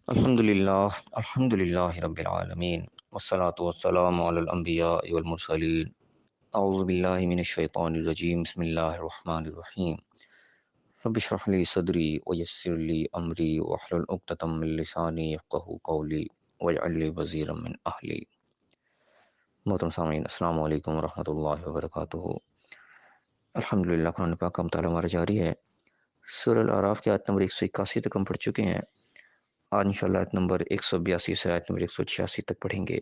الحمد للہ رب العالمین والصلاة والسلام علی الانبیاء والمرسلین اعوذ باللہ من الشیطان الرجیم بسم اللہ الرحمن الرحیم رب اشرح لی صدری ویسر لی امری واحلل عقدۃ من لسانی یفقہوا قولی واجعل لی وزیرا من اہلی۔ محترم سامعین، السلام علیکم ورحمۃ اللہ وبرکاتہ۔ الحمدللہ، قرآن پاک کا مطالعہ ہمارا جاری ہے۔ سورہ الاعراف کی آیت نمبر 181 تک ہم پڑھ چکے ہیں۔ آج انشاءاللہ آیت نمبر 182 سے آیت نمبر 186 تک پڑھیں گے۔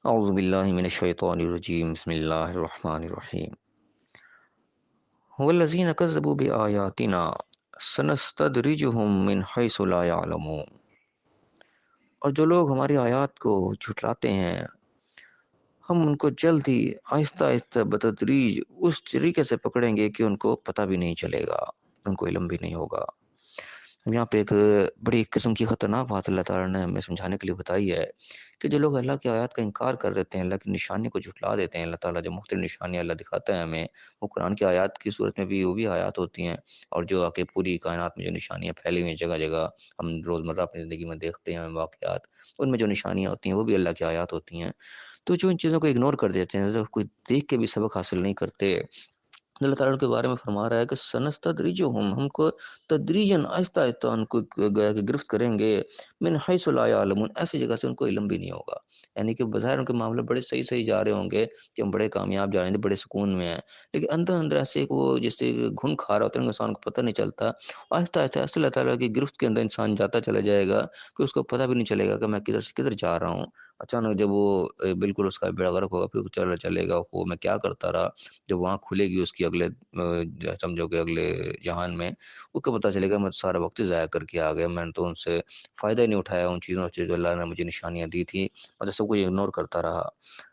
اعوذ باللہ من الشیطان الرجیم بسم اللہ الرحمن الرحیم۔ والذین کذبوا بآیاتنا سنستدرجہم من حیث لا یعلمون۔ اور جو لوگ ہماری آیات کو جھٹلاتے ہیں، ہم ان کو جلد ہی آہستہ آہستہ بتدریج اس طریقے سے پکڑیں گے کہ ان کو پتہ بھی نہیں چلے گا، ان کو علم بھی نہیں ہوگا۔ یہاں پہ ایک بڑی قسم کی خطرناک بات اللہ تعالیٰ نے ہمیں سمجھانے کے لیے بتائی ہے کہ جو لوگ اللہ کی آیات کا انکار کر دیتے ہیں، اللہ کی نشانی کو جھٹلا دیتے ہیں، اللہ تعالیٰ جو مختلف نشانیاں اللہ دکھاتا ہے ہمیں، وہ قرآن کی آیات کی صورت میں بھی وہ بھی آیات ہوتی ہیں، اور جو آ کے پوری کائنات میں جو نشانیاں پھیلی ہوئی ہیں جگہ جگہ ہم روزمرہ اپنی زندگی میں دیکھتے ہیں واقعات، ان میں جو نشانیاں ہوتی ہیں وہ بھی اللہ کی آیات ہوتی ہیں۔ تو جو ان چیزوں کو اگنور کر دیتے ہیں، جو کوئی دیکھ کے بھی سبق حاصل نہیں کرتے، اللہ تعالیٰ کے بارے میں فرما رہا ہے کہ سنستدرجہم، ہم کو تدریجاً آہستہ آہستہ ان کو گویا کہ گرفت کریں گے، من حیث لا یعلمون، ایسی جگہ سے ان کو علم بھی نہیں ہوگا۔ یعنی کہ بظاہر ان کے معاملے بڑے صحیح صحیح جا رہے ہوں گے کہ ہم بڑے کامیاب جا رہے ہیں، بڑے سکون میں ہیں، لیکن اندر اندر ایسے وہ جیسے گھن کھا رہا ہوتا ہے، انسان کو پتہ نہیں چلتا۔ آہستہ آہستہ ایسے اللہ تعالیٰ کی گرفت کے اندر انسان جاتا چلا جائے گا کہ اس کو پتہ بھی نہیں چلے گا کہ میں کدھر سے کدھر جا رہا ہوں۔ اچانک جب وہ بالکل اس کا بیڑا غرق ہوگا، پھر چلے گا وہ میں کیا کرتا رہا، جب وہاں کھلے گی اس کی اگلے سمجھو کہ اگلے جہان میں، اس کو پتہ چلے گا میں سارا وقت ضائع کر کے آ گیا، میں نے تو ان سے فائدہ ہی نہیں اٹھایا، ان چیزوں سے جو اللہ نے مجھے نشانیاں دی تھی، میں تو سب کچھ اگنور کرتا رہا۔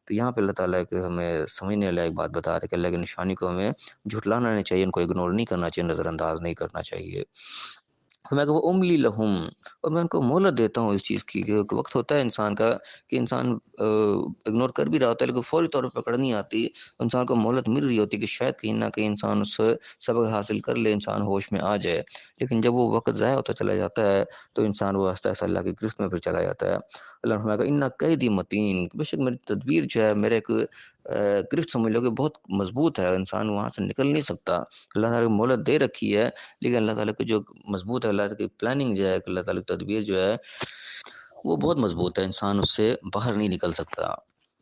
تو یہاں پہ اللہ تعالیٰ کہ ہمیں سمجھنے والا ایک بات بتا رہے کہ اللہ کی نشانی کو ہمیں جھٹلانا نہیں چاہیے، ان کو اگنور نہیں کرنا چاہیے، نظر انداز نہیں کرنا چاہیے۔ میں کہ وہ املی لہم، اور میں ان کو مہلت دیتا ہوں اس چیز کی کہ وقت ہوتا ہے انسان کا کہ انسان اگنور کر بھی رہا ہوتا ہے، لیکن فوری طور پہ پکڑ نہیں آتی، انسان کو مہلت مل رہی ہوتی کہ شاید کہیں نہ کہیں انسان اس سے سبق حاصل کر لے، انسان ہوش میں آ جائے، لیکن جب وہ وقت ضائع ہوتا چلا جاتا ہے تو انسان وہ آہستہ آہستہ اللہ کی گرفت میں پھر چلا جاتا ہے۔ اللہ نے فرمایا کہ اِنَّ قیدی متین، بے شک میری تدبیر جو ہے، میرے ایک گرفت سمجھ لو کہ بہت مضبوط ہے، انسان وہاں سے نکل نہیں سکتا۔ اللہ تعالیٰ نے مہلت دے رکھی ہے، لیکن اللہ تعالیٰ کی جو مضبوط ہے، اللہ تعالیٰ کی پلاننگ جو ہے، اللہ تعالیٰ کی تدبیر جو ہے وہ بہت مضبوط ہے، انسان اس سے باہر نہیں نکل سکتا۔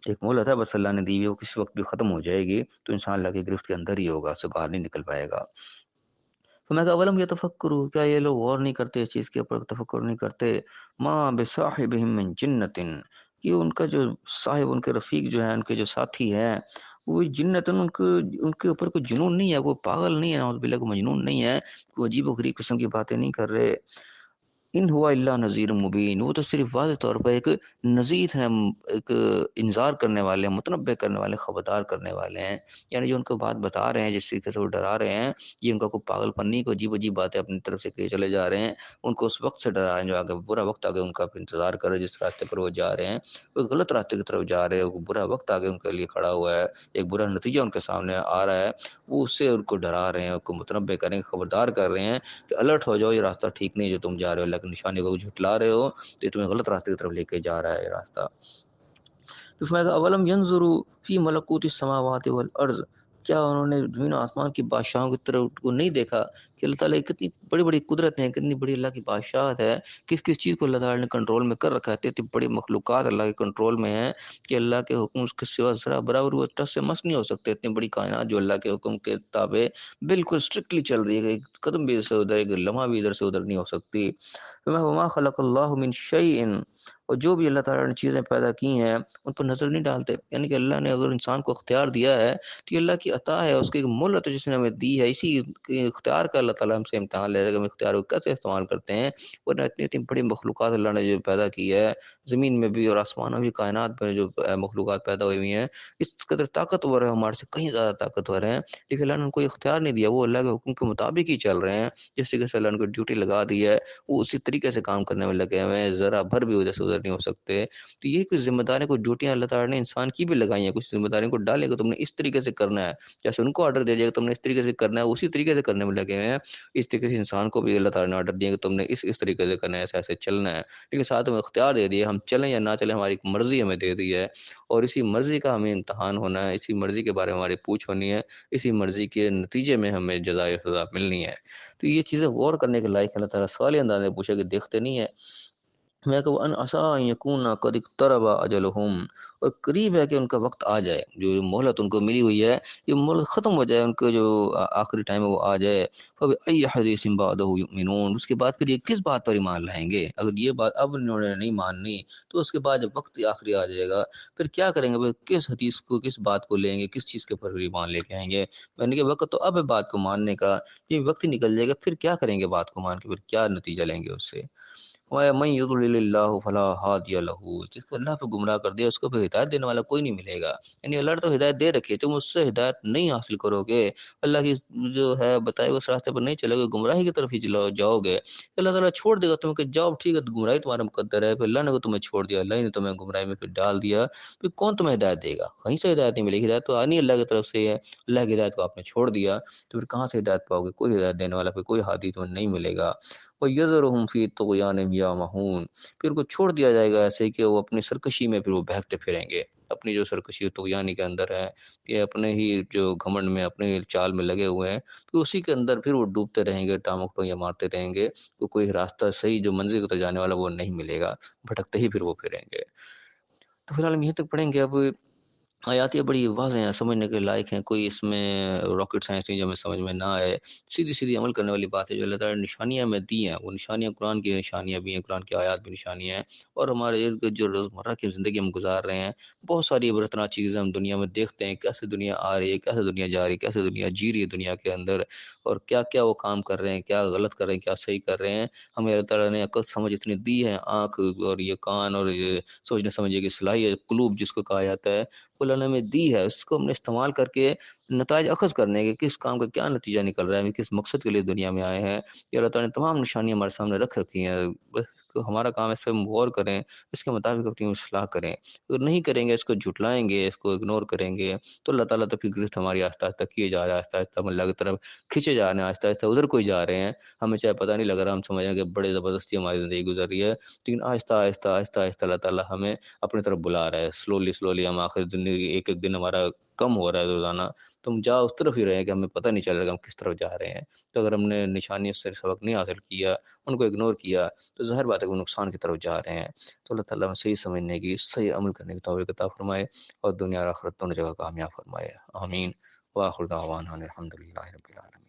ایک مہلت ہے بس اللہ نے دی ہوئی، وہ کسی وقت بھی ختم ہو جائے گی تو انسان اللہ کی گرفت کے اندر ہی ہوگا، اس سے باہر نہیں نکل پائے گا۔ تو میں کہا اولم یتفکروا، کیا یہ لوگ غور نہیں کرتے، اس چیز کے اوپر تفکر نہیں کرتے، ما بصاحبہم من جنت، کہ ان کا جو صاحب، ان کے رفیق جو ہیں، ان کے جو ساتھی ہیں، وہ جنت، ان کے اوپر کوئی جنون نہیں ہے، کوئی پاگل نہیں ہے، نعوذ باللہ کوئی مجنون نہیں ہے، کوئی عجیب و غریب قسم کی باتیں نہیں کر رہے۔ ان ہوا الا نذیر مبین، وہ تو صرف واضح طور پر ایک نذیر ہیں، ایک انذار کرنے والے ہیں، متنبہ کرنے والے، خبردار کرنے والے ہیں۔ یعنی جو ان کو بات بتا رہے ہیں، جس طریقے سے وہ ڈرا رہے ہیں، یہ ان کا کوئی پاگل پن نہیں، کوئی عجیب عجیب باتیں اپنی طرف سے کہے چلے جا رہے ہیں، ان کو اس وقت سے ڈرا رہے ہیں جو آگے برا وقت آگے ان کا انتظار کر رہے ہیں، جس راستے پر وہ جا رہے ہیں، وہ غلط راستے کی طرف جا رہے ہیں، وہ برا وقت آگے ان کے لیے کھڑا ہوا ہے، ایک برا نتیجہ ان کے سامنے آ رہا ہے، وہ اس سے ان کو ڈرا رہے ہیں، ان کو متنبہ کریں، خبردار کر رہے ہیں کہ الرٹ ہو جاؤ، یہ راستہ ٹھیک نہیں جو تم جا رہے ہو، اللہ کی نشانی کو جھٹلا رہے ہو، تو یہ تمہیں غلط راستے کی طرف لے کے جا رہا ہے یہ راستہ۔ تو فرمایا اولم ینظروا فی ملکوت السماوات والارض، کیا انہوں نے زمین و آسمان کی بادشاہوں کی طرف کو نہیں دیکھا کہ اللہ تعالیٰ کی کتنی بڑی بڑی قدرت ہیں، کتنی بڑی اللہ کی بادشاہت ہے، کس کس چیز کو اللہ تعالیٰ نے کنٹرول میں کر رکھا ہے، اتنی بڑی مخلوقات اللہ کے کنٹرول میں ہیں کہ اللہ کے حکم اس کے سوا ذرا برابر وہ ٹس سے مس نہیں ہو سکتے، اتنی بڑی کائنات جو اللہ کے حکم کے تابع بالکل اسٹرکٹلی چل رہی ہے کہ ایک قدم بھی ادھر سے ادھر، ایک لمحہ بھی ادھر سے ادھر نہیں ہو سکتی۔ وما خلق اللہ من شیء، اور جو بھی اللہ تعالیٰ نے چیزیں پیدا کی ہیں ان پر نظر نہیں ڈالتے، یعنی کہ اللہ نے اگر انسان کو اختیار دیا ہے تو یہ اللہ کی عطا ہے، اس کی ایک مہلت ہے جس نے ہمیں دی ہے، اسی اختیار کا اللہ تعالیٰ ہم سے امتحان لے رہا ہے کہ ہم اختیار کو کیسے استعمال کرتے ہیں۔ ورنہ اتنی اتنی بڑی مخلوقات اللہ نے جو پیدا کی ہے، زمین میں بھی اور آسمانوں بھی، کائنات میں جو مخلوقات پیدا ہوئی ہوئی ہیں، اس قدر طاقتور ہے، ہمارے سے کہیں زیادہ طاقتور ہیں، لیکن اللہ نے ان کو اختیار نہیں دیا، وہ اللہ کے حکم کے مطابق ہی چل رہے ہیں، جس طریقے سے اللہ نے کو ڈیوٹی لگا دی ہے وہ اسی طریقے سے کام کرنے میں لگے ہوئے ہیں، ذرا بھر بھی ادھر سے ادھر نہیں ہو سکتے۔ تو یہ کچھ ذمہ داریاں، کچھ ڈیوٹیاں اللہ تعالیٰ نے انسان کی بھی لگائی ہیں، کچھ ذمہ داریوں کو ڈالے کہ تم نے اس طریقے سے کرنا ہے، جیسے ان کو آرڈر دے دیا کہ تم نے اس طریقے سے کرنا ہے، اسی طریقے سے کرنے میں لگے ہوئے ہیں۔ اس طریقے سے انسان کو بھی اللہ تعالیٰ نے آرڈر دیا کہ تم نے اس طریقے سے کرنا ہے، ایسے ایسے چلنا ہے، لیکن ساتھ میں اختیار دے دیا ہم چلیں یا نہ چلیں، ہماری ایک مرضی ہمیں دے دی ہے، اور اسی مرضی کا ہمیں امتحان ہونا ہے، اسی مرضی کے بارے میں ہماری پوچھ ہونی ہے، اسی مرضی کے نتیجے میں ہمیں جزائے سزا ملنی ہے۔ تو یہ چیزیں غور کرنے کے لائق ہے۔ اللہ تعالیٰ سوالی انداز میں پوچھے کہ دیکھتے نہیں ہے؟ میں کہ ان عسیٰ ان یکون قد اقترب اجلہم، اور قریب ہے کہ ان کا وقت آ جائے، جو مہلت ان کو ملی ہوئی ہے یہ مہلت ختم ہو جائے، ان کا جو آخری ٹائم ہے وہ آ جائے۔ فبأی حدیث بعدہ یؤمنون، اس کے بعد پھر یہ کس بات پر ایمان لائیں گے؟ اگر یہ بات اب انہوں نے نہیں ماننی تو اس کے بعد جب وقت آخری آ جائے گا پھر کیا کریں گے؟ کس حدیث کو، کس بات کو لیں گے، کس چیز کے پر ایمان لے کے آئیں گے؟ یعنی کہ وقت تو اب ہے بات کو ماننے کا، یہ وقت ہی نکل جائے گا پھر کیا کریں گے؟ بات کو مان کے پھر کیا نتیجہ لیں گے اس سے؟ وَمَن يُضْلِلِ اللَّهُ فَلَا هَادِيَ لَهُ، جس کو اللہ پہ گمراہ کر دیا اس کو پہ ہدایت دینے والا کوئی نہیں ملے گا۔ یعنی اللہ نے تو ہدایت دے رکھی ہے، تم اس سے ہدایت نہیں حاصل کرو گے، اللہ کی جو ہے بتائے اس راستے پر نہیں چلو گے، گمراہی کی طرف ہی جاؤ گے، اللہ تعالیٰ چھوڑ دے گا تمہیں کہ جاؤ ٹھیک ہے، گمراہی تمہارا مقدر ہے، پھر اللہ نے تمہیں چھوڑ دیا، اللہ نے تمہیں گمراہی میں پھر ڈال دیا، پھر کون تمہیں ہدایت دے گا؟ کہیں سے ہدایت نہیں ملے گی، ہدایت تو آنی اللہ کی طرف سے ہے، اللہ کی ہدایت کو آپ نے چھوڑ دیا تو پھر کہاں سے ہدایت پاؤ گے؟ کوئی ہدایت دینے والا، پھر کوئی ہادی تمہیں نہیں ملے گا۔ وَيَذَرُهُمْ فِي طُغْيَانِهِمْ يَعْمَهُونَ، پھر کو چھوڑ دیا جائے گا ایسے کہ وہ اپنی سرکشی میں پھر وہ بہکتے پھریں گے، اپنی جو سرکشی طغیانی کے اندر ہے کہ اپنے ہی جو گھمنڈ میں، اپنے ہی چال میں لگے ہوئے ہیں، تو اسی کے اندر پھر وہ ڈوبتے رہیں گے، ٹامک ٹوئیاں مارتے رہیں گے، تو کوئی راستہ صحیح جو منزل کو جانے والا وہ نہیں ملے گا، بھٹکتے ہی پھر وہ پھریں گے۔ تو فی الحال ہم یہیں تک پڑھیں گے۔ اب آیات یہ بڑی واضح ہیں، سمجھنے کے لائق ہیں، کوئی اس میں راکٹ سائنس نہیں جو ہمیں سمجھ میں نہ آئے، سیدھی سیدھی عمل کرنے والی بات ہے جو اللہ تعالیٰ نے نشانیاں ہمیں دی ہیں، وہ نشانیاں قرآن کی نشانیاں بھی ہیں، قرآن کی آیات بھی نشانیاں ہیں، اور ہمارے ارد گرد جو روزمرہ کی زندگی ہم گزار رہے ہیں، بہت ساری عبرتناک چیزیں ہم دنیا میں دیکھتے ہیں، کیسے دنیا آ رہی ہے، کیسے دنیا جا رہی ہے، کیسے دنیا جی رہی ہے دنیا کے اندر، اور کیا کیا وہ کام کر رہے ہیں، کیا غلط کر رہے ہیں، کیا صحیح کر رہے ہیں۔ ہمیں اللہ تعالیٰ نے عقل سمجھ اتنی دی ہے، آنکھ اور یہ کان اور یہ سوچنے سمجھنے کی صلاحیت، قلوب جس کو کہا جاتا ہے، وہ اللہ نے ہمیں دی ہے، اس کو ہم نے استعمال کر کے نتائج اخذ کرنے کے، کس کام کا کیا نتیجہ نکل رہا ہے، ہم کس مقصد کے لیے دنیا میں آئے ہیں، یہ اللہ تعالیٰ نے تمام نشانیاں ہمارے سامنے رکھ رکھی ہیں، بس ہمارا کام اس پہ ہم غور کریں، اس کے مطابق اپنی اصلاح کریں۔ اگر نہیں کریں گے، اس کو جھٹلائیں گے، اس کو اگنور کریں گے، تو اللہ تعالیٰ تو پھر گرفت ہماری آہستہ آہستہ کیے جا رہا ہے، آہستہ آہستہ ہم اللہ کی طرف کھینچے جا رہے ہیں، آہستہ آہستہ ادھر کوئی جا رہے ہیں، ہمیں چاہے پتہ نہیں لگ رہا، ہم سمجھ رہے ہیں کہ بڑے زبردستی ہماری زندگی گزر رہی ہے، لیکن آہستہ آہستہ آہستہ آہستہ اللہ تعالیٰ ہمیں اپنی طرف بلا رہا ہے، سلولی ہم آخر زندگی ایک ایک دن ہمارا کم ہو رہا ہے روزانہ، تو ہم جا اس طرف ہی رہے ہیں کہ ہمیں پتہ نہیں چل رہا کہ ہم کس طرف جا رہے ہیں۔ تو اگر ہم نے نشانی سے سبق نہیں حاصل کیا، ان کو اگنور کیا، تو ظاہر بات ہے کہ وہ نقصان کی طرف جا رہے ہیں۔ تو اللہ تعالیٰ ہمیں صحیح سمجھنے کی، صحیح عمل کرنے کی توفیق عطا فرمائے، اور دنیا اور آخرت دونوں جگہ کامیاب فرمائے، آمین۔ وآخر دعوانا الحمد للہ رب العالمین۔